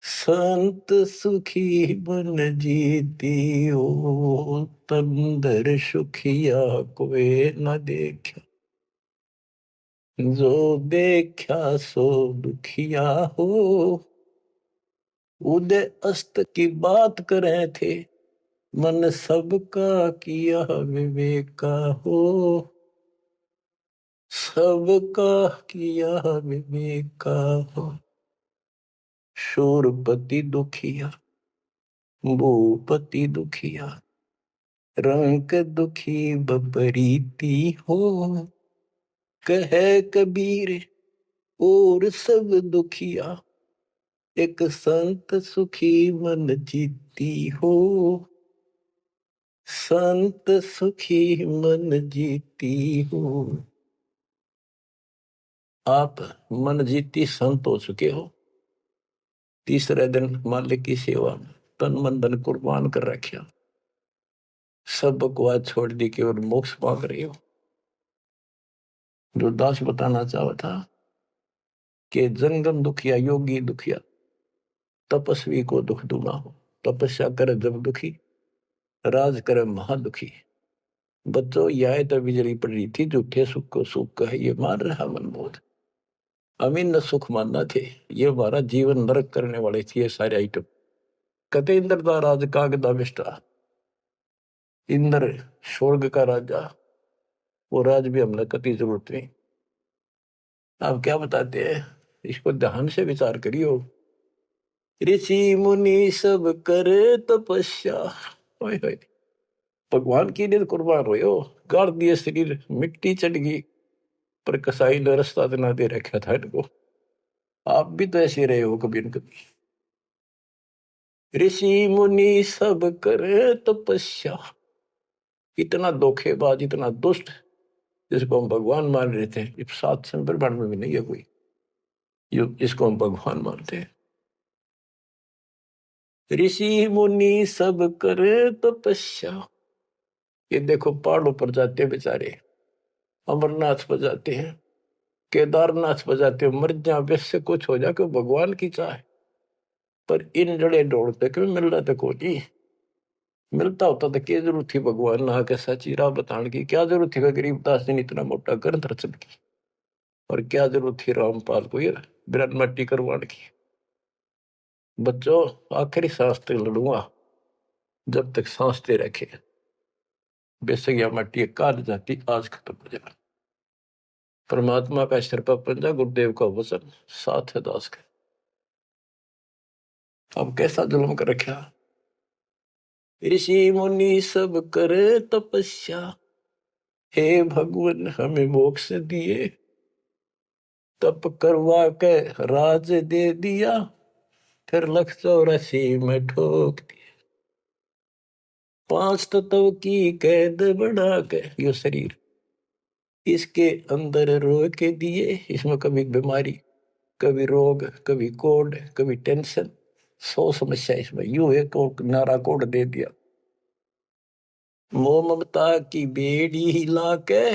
संत सुखी मन जीती हो। तंदर सुखिया कोई न देखा, जो देखा सो दुखिया हो। उदय अस्त की बात करे थे, मन सबका किया विवेका हो। सबका किया विवेका हो। शूरपति दुखिया भूपति दुखिया, रंक दुखी बपरीती हो। कहे कबीर और सब दुखिया, एक संत सुखी मन जीती हो। संत सुखी मन जीती हो। आप मन जीती संत हो चुके हो। तीसरे दिन मालिक की सेवा में तन मन धन कुर्बान कर रखा, सब बकवास छोड़ दी, केवल मोक्ष मांग रही हो। जो दास बताना चाहा था कि जंगम दुखिया योगी दुखिया, तपस्वी को दुख दूना हो। तपस्या करे जब दुखी, राज करे महादुखी। बच्चों यह तो बिजली पड़ रही थी, झूठे सुख को सुख कहे ये मान रहा मनमोद। अमीन न सुख मानना थे, ये हमारा जीवन नरक करने वाले थे ये सारे आइटम। कते इंद्र का राज कागदा बिष्टा, इंद्र स्वर्ग का राजा, वो राज भी हमने कति जरूरत नहीं। आप क्या बताते हैं, इसको ध्यान से विचार करियो। ऋषि मुनि सब करे तपस्या, ओए होए, भगवान की लिए कुर्बान हो। गाड़ दिए शरीर, मिट्टी चढ़ गई, पर कसाई ने रास्ता ना दे रखा था इनको। आप भी तो ऐसे रहे हो कभी न कभी। ऋषि मुनि सब करे तपस्या, इतना धोखेबाज इतना दुष्ट जिसको हम भगवान मान रहे थे, इस सात संप्रदाय में भी नहीं है कोई इसको हम भगवान मानते हैं। ऋषि मुनि सब करे तपस्या, ये देखो पहाड़ों पर जाते बेचारे, अमरनाथ पर जाते हैं, केदारनाथ पर जाते हैं, मर जा वैसे कुछ हो जाके भगवान की चाह। पर इन जड़े ढोड़ते क्यों मिल रहा था कोई, मिलता होता तो क्या जरूरत थी भगवान ना के सच्ची राह बताने की। क्या जरूरत थी गरीबदास ने इतना मोटा ग्रंथ रचन की, और क्या जरूरत थी रामपाल को ये बिरन मट्टी करवाने की। बच्चों आखिरी सांस तक लड़ूंगा, जब तक सांसते रखे। बेशक यह मट्टी काल जाती आज खत्म हो जाए। परमात्मा का शर्पा पंजा, गुरुदेव का वचन साथ है दास का। अब कैसा जुल्म कर रखा। ऋषि मुनि सब करे तपस्या, हे भगवान हमें मोक्ष दिए। तप करवा के राज दे दिया, फिर 184 में ठोक दिया। 5 तत्व की कैद बढ़ा के यो शरीर इसके अंदर रोक के दिए। इसमें कभी बीमारी, कभी रोग, कभी कोड, कभी टेंशन, 100 समस्या इसमें। यू एक और नारा कोड दे दिया, मोह ममता की बेड़ी हिला के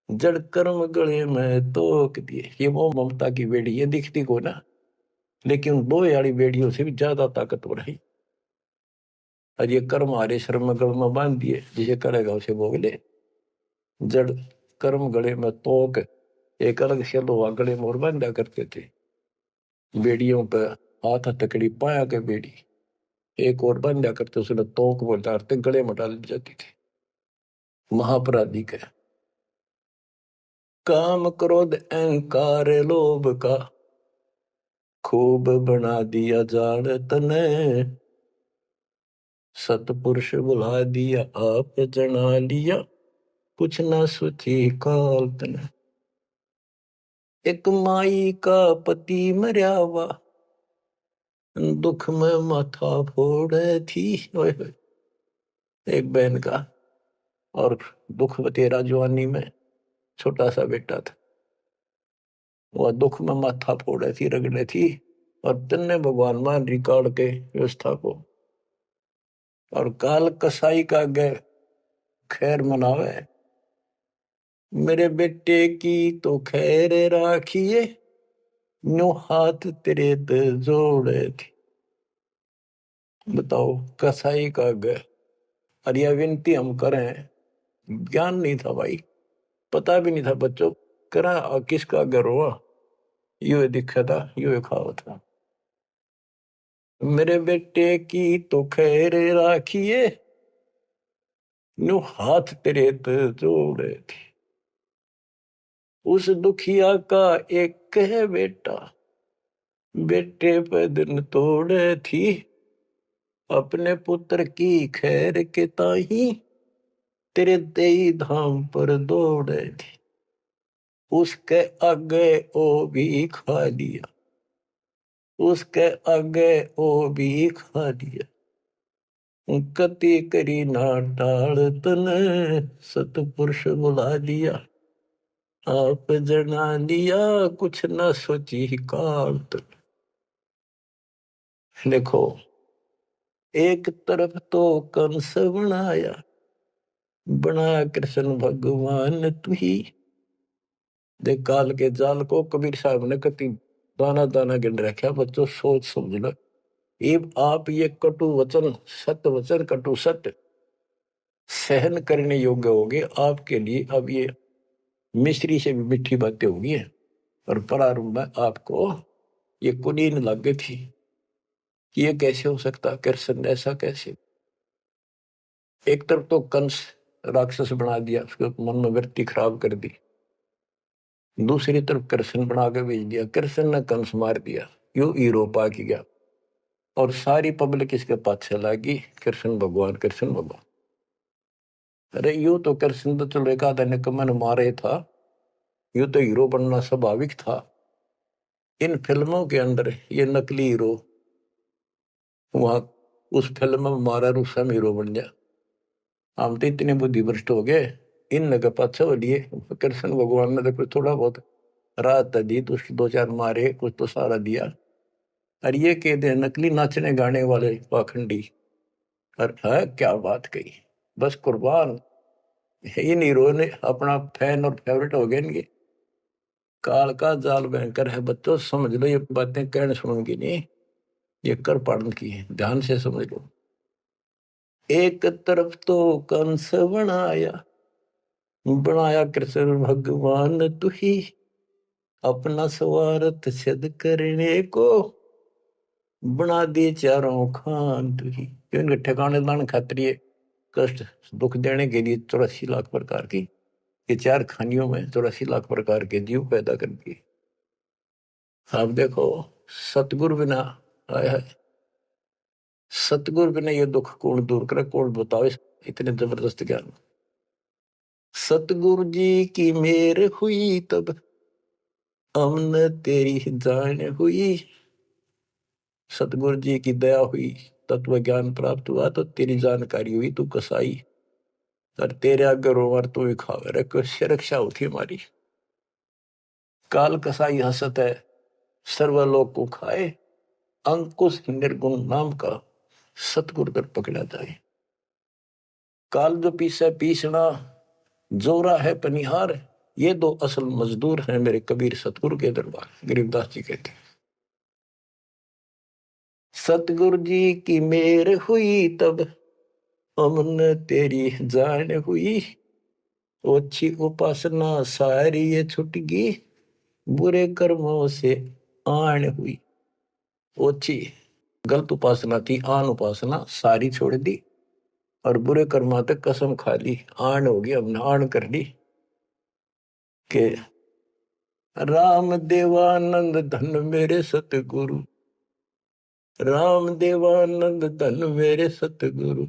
जड़ कर्म गले में तोक दिए। ये मोह ममता की बेड़ी, ये दिखती को ना, लेकिन दो यारी बेड़ियों से भी ज्यादा ताकतवर है। और ये कर्म हमारे श्रम गल में बांध दिए, जिसे करेगा उसे भोग ले। जड़ कर्म गले में तोक, एक अलग से लोहा गले में और बांधा करते थे। बेड़ियों पे हाथ हथकड़ी पाया के बेड़ी एक और बांधा करते, उसने तोक बोलते गले में डाल जाती थी। महापराधी के काम क्रोध अहंकार लोभ का खूब बना दिया जाड़ तने, सतपुरुष बुला दिया आप जना लिया कुछ ना सोची काल तने। एक माई का पति मरया हुआ दुख में माथा फोड़े थी। एक बहन का और दुख तेरा जवानी में छोटा सा बेटा था, वह दुख में माथा फोड़े थी, रगड़े थी। और तन्ने भगवान मान रिकॉर्ड के व्यवस्था को, और काल कसाई का गे खैर मनावे, मेरे बेटे की तो खैर राखिए नो हाथ तेरे ते जोड़े थी। बताओ, कसाई का गे। और यह विनती हम करें, ज्ञान नहीं था भाई, पता भी नहीं था बच्चों, करा किसका गर हुआ, यू दिखा था, यू खावा था। मेरे बेटे की तो खैर राखिए नो हाथ तेरे ते जोड़े थी। उस दुखिया का एक है बेटा, बेटे पे दिन तोड़े थी। अपने पुत्र की खैर के ताही तेरे देई धाम पर दौड़े थी। उसके आगे ओ भी खा लिया, उसके आगे ओ भी खा लिया। कति करी ना टाल तने सतपुरुष बुला लिया आप जना लिया कुछ न सोची काल तने। देखो, एक तरफ तो कंस बनाया, बनाया कृष्ण भगवान तू ही। देख काल के जाल को कबीर साहब ने कति दाना दाना गिन रखा। बच्चों सोच समझ लो, आप ये कटु वचन, सत्य वचन कटु सत्य सहन करने योग्य होगे आपके लिए। अब ये मिश्री से भी मीठी बातें होगी। और प्रारंभ में आपको ये कुनीन लग गई थी कि ये कैसे हो सकता, कृष्ण ऐसा कैसे। एक तरफ तो कंस राक्षस बना दिया, उसके मन में वृत्ति खराब कर दी। दूसरी तरफ कृष्ण बना के भेज दिया, कृष्ण ने कंस मार दिया, यू हीरो पा की गया। और सारी पब्लिक इसके पाछे लगी, कृष्ण भगवान कृष्ण भगवान। अरे यू तो कृष्ण तो चलो एक आधा निकम्मन मारे था, यू तो हीरो बनना स्वाभाविक था। इन फिल्मों के अंदर ये नकली हीरो वहां उस फिल्म में मारा रूसम हीरो बन गया। हम तो इतने बुद्धि भ्रष्ट हो गए, इन लगे पाछे हो लिए। कृष्ण भगवान ने तो थोड़ा बहुत राहत दी, तो दो चार मारे, कुछ तो सारा दिया। और ये कहते हैं नकली नाचने गाने वाले पाखंडी। और है क्या बात कही, बस कुर्बान। इन हीरो ने अपना फैन और फेवरेट हो गए इनके। काल का जाल भयंकर है बच्चों, समझ लो। ये बातें कहने सुनूंगी नहीं, ये कर पाड़न की है, ध्यान से समझ लो। एक तरफ तो कंस बनाया, बनाया कृष्ण भगवान तू ही। अपना स्वार्थ सिद्ध करने को बना दिए चारों खान तू ही। इनके ठिकाने लाने खातिर ये कष्ट दुख देने के लिए 84 लाख प्रकार की, ये चार खानियों में 84 लाख प्रकार के जीव पैदा कर दिए। आप देखो, सतगुरु बिना आया है, सतगुरु बिना ये दुख कौन दूर करे, कौन बताओ इतने जबरदस्त ज्ञान। सतगुरु जी की मेर हुई तब हमने तेरी जान हुई। सतगुरु जी की दया हुई, तत्व ज्ञान प्राप्त हुआ, तो तेरी जानकारी हुई, तू कसाई। और तेरे आगे रोवर तू ही खावे रे, कैसे रक्षा होती हमारी। काल कसाई हसत है सर्वलोक को खाए, अंकुश निर्गुण नाम का सतगुरु कर पकड़ा जाए। काल जो पीसे पीसना, जोरा है पनिहार, ये दो असल मजदूर हैं मेरे कबीर सतगुरु के दरबार। गरीबदास जी कहते हैं, सतगुरु जी की मेर हुई तब अमन तेरी जान हुई, ओछी उपासना सारी ये छुट गई, बुरे कर्मों से आन हुई। ओछी गलत उपासना थी, आन उपासना सारी छोड़ दी, और बुरे कर्मा तक कसम खा ली, आन होगी, हमने आन कर ली के राम देवानंद धन मेरे सतगुरु, राम देवानंद धन मेरे सतगुरु,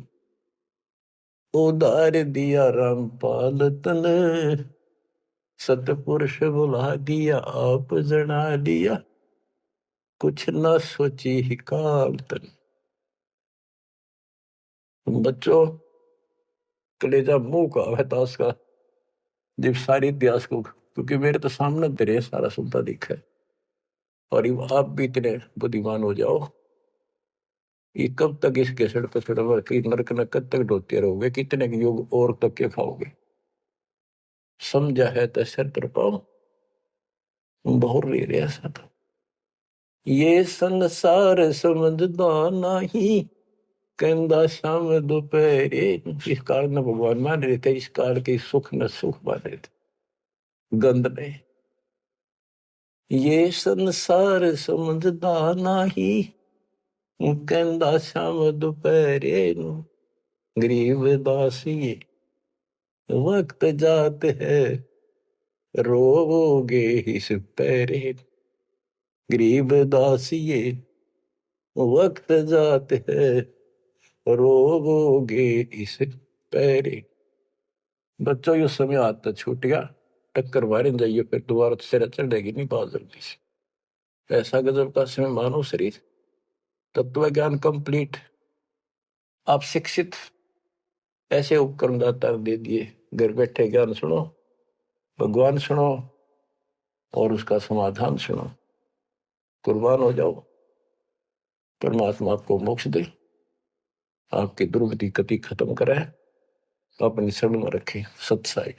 उधार दिया रामपाल तन, सतपुरुष बुला दिया आप जना दिया, कुछ न सोची ही काल तन। बच्चों कलेजा मुंह का है ताश का, जब सारी इतिहास को, क्योंकि मेरे तो सामने तेरे सारा सुनता दिखा है, और आप भी इतने बुद्धिमान हो जाओ, ये कब तक इस केसड़ पे चढ़वा कि नरक न कब तक ढोते रहोगे, कितने युग और तक के खाओगे। समझा है तो सिर तर पाओ, बहुर ले रहा सा था। ये संसार समझदा नहीं, कहंदा शाम दोपहरे, इस काल न भगवान मान रहे थे, इस काल के सुख न सुख मान रहे थे, गंद ने। ये संसार समझदा नहीं, कहंदा शाम दोपहरे, गरीब दास ये वक्त जात है, रोगे इस पैरे, गरीब दास ये वक्त जात है, रोगे इस पैरे। बच्चों ये समय आता छूट गया, टक्कर मारे जाइए, फिर दोबारा सिर चढ़ेगी नहीं बहुत जल्दी से। ऐसा गजब का समय मानो शरीर, तत्व ज्ञान कंप्लीट, आप शिक्षित, ऐसे उपकरण दाता दे दिए, घर बैठे ज्ञान सुनो, भगवान सुनो, और उसका समाधान सुनो, कुर्बान हो जाओ, परमात्मा आपको मोक्ष दे, आपकी दुर्गति कति खत्म करे, अपनी शरण में रखें। सत्साई।